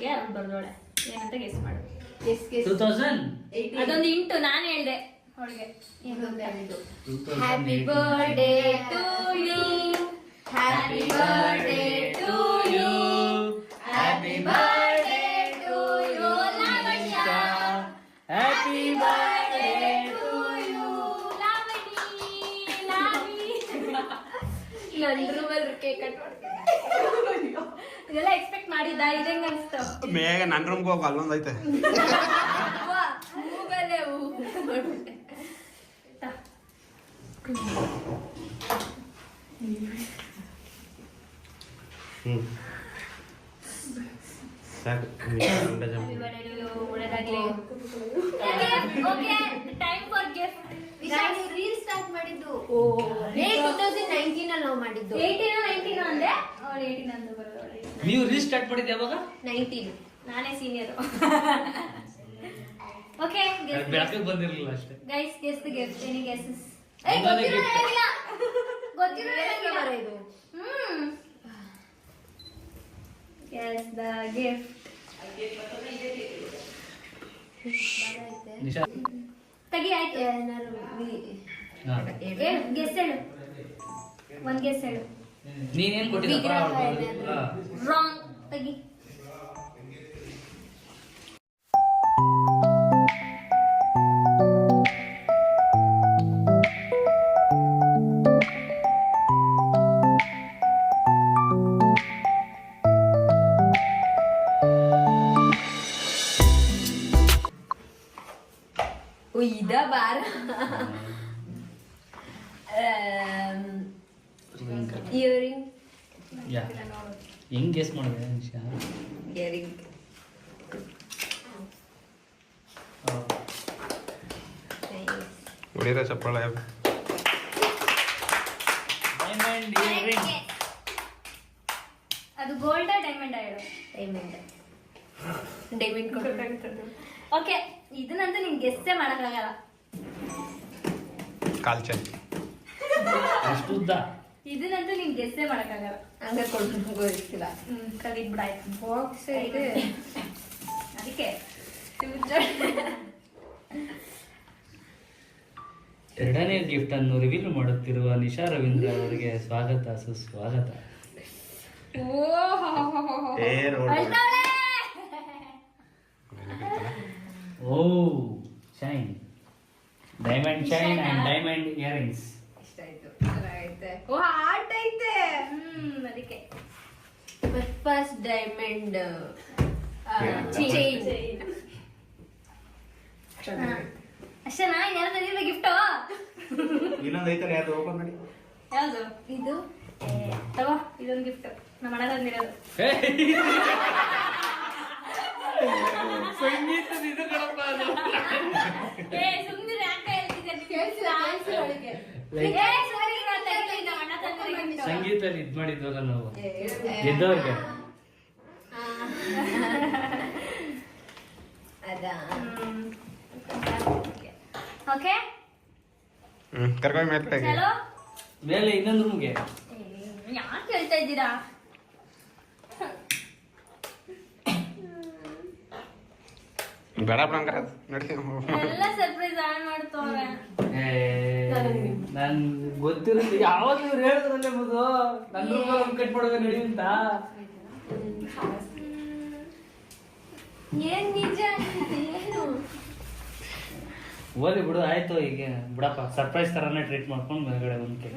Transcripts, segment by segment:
Okay ಅದನ್ನ ಬರ್ದೋಳೆ ಏನಂತ guess ಮಾಡು. 2000 ಅದೊಂದು ಇಂಟು ನಾನು ಹೇಳ್ದೆ ಅವಳಿಗೆ ಏನು ಅಂತ ಹೇಳಿದ್ದು. Happy birthday to you, happy birthday to you, happy birthday to you Lavanya, happy birthday to you Lavani. ಎಲ್ಲರೂ ಬಂದ್ರು ಕೇಕ್ ಕಟ್ ಮಾಡ್ತಾರೆ. ಇದೆಲ್ಲ ಎಕ್ಸ್ಪೆಕ್ಟ್ ಮಾಡಿದ್ದ? ಇದಂಗ ಅನ್ಸ್ತು. ಬೇಗ ನನ್ನ ರೂಮ್ಗೆ ಹೋಗು, ಅಲ್ಲೊಂದೈತೆ. ಹೂವಲ್ಲೇ ಹೂ ನೋಡ್ಬಿಟ್ಟೆ. ಸಾಕು. ರೀಲ್ ಸ್ಟಾರ್ಟ್ ಮಾಡಿದ್ದು 2019 ಅಲ್ಲಿ ನಾವು ಮಾಡಿದ್ದು. 18 ಅಂದೆ ಅವಳು 18 ಅಂತ ಬರೋದು. ನೀವು ರೀಸ್ಟಾರ್ಟ್ ಮಾಡಿದ್ದೆ ಯಾವಾಗ? 19. ನಾನೇ ಸೀನಿಯರ್. ಓಕೆ ಬೆಳಕಿಗೆ ಬಂದಿರಲಿಲ್ಲ ಅಷ್ಟೇ. Guys guess the gift. Any guesses? ಗೊತ್ತಿಲ್ಲ ಇದು. Guess the gift. ನಿಶಾ ತಗಿ ಆಯ್ತು. ಗೆಸ್ ಹೇಳು, ಒಂದ್ ಗೆಸ್ ಹೇಳು. ನೀನೇನ್ ಕೊಟ್ಟಿದ್ದಪ್ಪ? ರಾಂಗ್. ತಗಿ. ಇದ ಬಾರ ಇಯರಿಂಗ್. ಹೆಂಗ್ ಗೆಸ್ ಮಾಡಿದೆ ನಿಶಾ? ಇಯರಿಂಗ್. ಹೊಡಿರ ಚಪ್ಪಾಳೆ. Diamond earring. ಅದು ಗೋಲ್ಡ್ ಡೈಮಂಡ್ ಹೇಳು. ಡೈಮಂಡ್ ಕೊಟ್ಟು. ಓಕೆ, ಇದನ್ನಂತೂ ನಿನ್ ಗೆಸ್ಸೇ ಮಾಡಕ್ಕಾಗಲ್ಲ. ಕಾಲ್ಚೆ ಎಷ್ಟು ಉದ್ದ? ಇದನ್ನಂತೂ ನಿನ್ ಗೆಸ್ಸೇ ಮಾಡಕ್ಕಾಗಲ್ಲ. ಹಂಗ ಕೊಟ್ಟು ಗೊತ್ತಿಲ್ಲ. ಕವಿದ್ಬಿಡಾಯ್ತು. ಬಾಕ್ಸ್ ಇದೆ ಅದಕ್ಕೆ ಎರಡನೇ ಗಿಫ್ಟ್ ಅನ್ನು ರಿವೀಲ್ ಮಾಡುತ್ತಿರುವ ನಿಶಾ ರವೀಂದ್ರ ಅವರಿಗೆ ಸ್ವಾಗತ, ಸುಸ್ವಾಗತ. Oh shine, diamond shine and diamond earrings. ಇಷ್ಟ ಆಯ್ತು. ಓ ಹಾರ್ಟ್ ಐತೆ. ಅದಕ್ಕೆ ಫಸ್ಟ್ ಡೈಮಂಡ್ ಚೈನ್. ಅಷ್ಟೇನಾ? ಇನ್ಯಾರು ತಂದಿಲ್ಲ ಗಿಫ್ಟು? ಇನ್ನೊಂದು ಐತಾರೆ, ಯಾವ್ದು ಓಪನ್ ಮಾಡಿ. ಯಾವುದು ಇದು? ತಗೋ, ಇದೊಂದು ಗಿಫ್ಟ್ ನಮ್ಮ ಅಣ್ಣ ತಂದಿರೋದು. ಸಂಗೀತದ ಇದು ಕಣಪ್ಪ ಅದು. ಸುಮ್ಮನೆ ಯಾಕೆ ಹೇಳ್ತಿದ್ದೆ? ಸಂಗೀತದಲ್ಲಿ ಇದ್ ಮಾಡಿದ್ವಲ್ಲ ನಾವು ಗೆದ್ದವ್ರಿಗೆ. ಅದಾ? ಓಕೆ, ಕರ್ಕೊಂಡು ಮೇಲೆ ಚಲೋ. ಮೇಲೆ ಇನ್ನೊಂದು ರೂಮ್ಗೆ. ಯಾಕೆ ಹೇಳ್ತಾ ಇದ್ದೀರಾ? ಬೇಡ ಬಿಡಂಗಾರ ನಡಿ. ಎಲ್ಲ ಸರ್ಪ್ರೈಸ್ ಆನ್ ಮಾಡ್ತವ್ರೆ. ನನ್ ಗೊತ್ತಿರುತ್ತೆ. ಯಾವಾಗ ಇವ್ರು ಹೇಳಿದ್ರಲ್ಲೇ ಮಗು ನನ್ನ ರೂಮ್ ಕಟ್ ಮಾಡೋದು ನಡಿ ಅಂತ. ಏನ್ ನಿಜ ಏನು? ಓದಿ ಬಿಡು, ಆಯ್ತು. ಈಗ ಬಿಡಪ್ಪ, ಸರ್ಪ್ರೈಸ್ ತರಾನೇ ಟ್ರೀಟ್ ಮಾಡ್ಕೊಂಡು ಮೇಲ್ಗಡೆ ಒಂದು ಕೇಕ್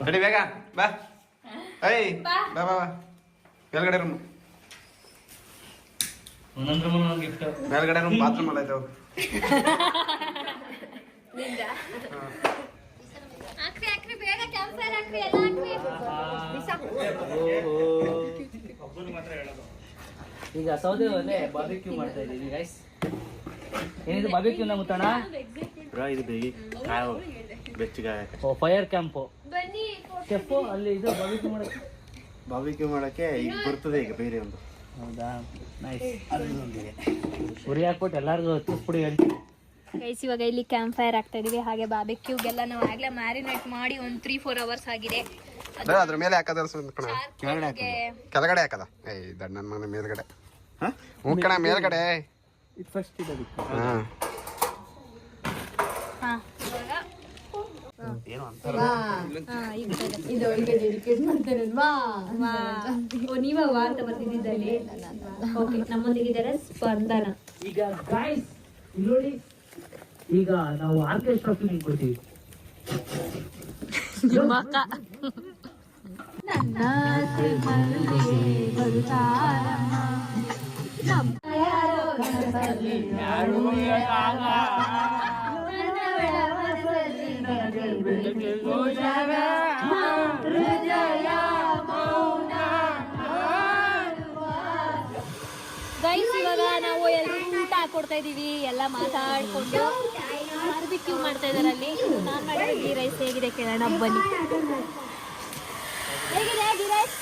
ನಡಿ ಬೇಗ ಬಾ. ಐ ಬಾ. ಬಾ ಬಾ ಬಾ. ಮೇಲ್ಗಡೆ ರೂಮ್, ಒಂದೊಂದು ರೂಮ್ ಒಂದು ಗಿಫ್ಟ್. ಮೇಲ್ಗಡೆ ರೂಮ್ ಬಾತ್ರೂಮ್ ಅಲ್ಲ ಐತೆ. ಹಾಕ್ರಿ ಬೇಗ, ಕ್ಯಾಂಪ್ ಫೈರ್ ಹಾಕ್ರಿ, ಎಲ್ಲ ಹಾಕ್ರಿ. ಈಗ ಸೌದೆ ಒಲೆ ಬಾರ್ಬಿಕ್ಯೂ ಮಾಡ್ತಾ ಇದ್ದೀವಿ ಗೈಸ್. ಏನಿದು ಬಾರ್ಬಿಕ್ಯೂ ನ ಮುತ್ತಣ್ಣ? ಇದು ಬೇಗ ಬೆಚ್ಚಗೆ. ಓ, ಫೈರ್ ಕ್ಯಾಂಪು. ಬನ್ನಿ ಸ್ಟೆಪ್ಪು ಅಲ್ಲಿ ಇದು ಬಾರ್ಬಿಕ್ಯೂ ಮಾಡಕ್ಕೆ ಈಗ ಬರ್ತದೆ. ಈಗ ಬೇರೆ ಒಂದು. ಹೌದಾ, ನೈಸ್. ಉರಿ ಹಾಕ್ಬಿಟ್ಟು ಎಲ್ಲರಿಗೂ ಹತ್ತಿಸ್ಬಿಡಿ ಹೇಳ್ತೀನಿ. ಗೈಸ್, ಇವಾಗ ಇಲ್ಲಿ ಕ್ಯಾಂಪ್ ಫೈರ್ ಆಗ್ತಾ ಇದೀವಿ. ಹಾಗೆ ಬಾರ್ಬಿಕ್ಯೂಗೆಲ್ಲ ನಾವು ಆಗ್ಲೇ ಮ್ಯಾರಿನೇಟ್ ಮಾಡಿ ಒಂದು 3-4 ಅವರ್ಸ್ ಆಗಿದೆ. ಅದ್ರ ಮೇಲೆ ಹಾಕದ ಕೆಳಗಡೆ ಹಾಕದ. ಏಯ್ ದಣ್ಣ ಮನೆ ಮೇಲ್ಗಡೆ ಕಣ ಮೇಲ್ಗಡೆ ಇದು ಫಸ್ಟ್ ಇದಕ್ಕೆ ಹಾಂ ಹಾ ಏನು ಅಂತಾರ ಇದು ಅವಳಿಗೆ ಡೆಡಿಕೇಟ್ ಮಾಡ್ತೇನೆ ನೀವಾಗ ಅಂತ ಬರ್ತಿದ್ದಲ್ಲಿ ಓಕೆ ನಮ್ಮೊಂದಿಗಿದ್ದಾರೆ ಸ್ಪಂದನ. ಈಗ ಗಾಯ್ಸ್ ಇಲ್ಲಿ ನೋಡಿ, ಈಗ ನಾವು ಆರ್ಕೆಸ್ಟ್ರಾ ಫೀಲಿಂಗ್ ಕೊಡ್ತೀವಿ. ಗೈಸ್ ಇವಾಗ ನಾವು ಎಲ್ಲರೂ ಊಟ ಹಾಕೊಡ್ತಾ ಇದೀವಿ, ಎಲ್ಲ ಮಾತಾಡ್ಕೊಂಡು ಬಾರ್ಬಿಕ್ಯೂ ಮಾಡ್ತಾ ಇದಾರೆ ಅಲ್ಲಿ. ನಾನು ಮಾಡಿರೋ ಗೀ ರೈಸ್ ಹೇಗಿದೆ ಕೇಳೋಣ ಬನ್ನಿ. ಹೇಗಿದೆ ಗೀ ರೈಸ್?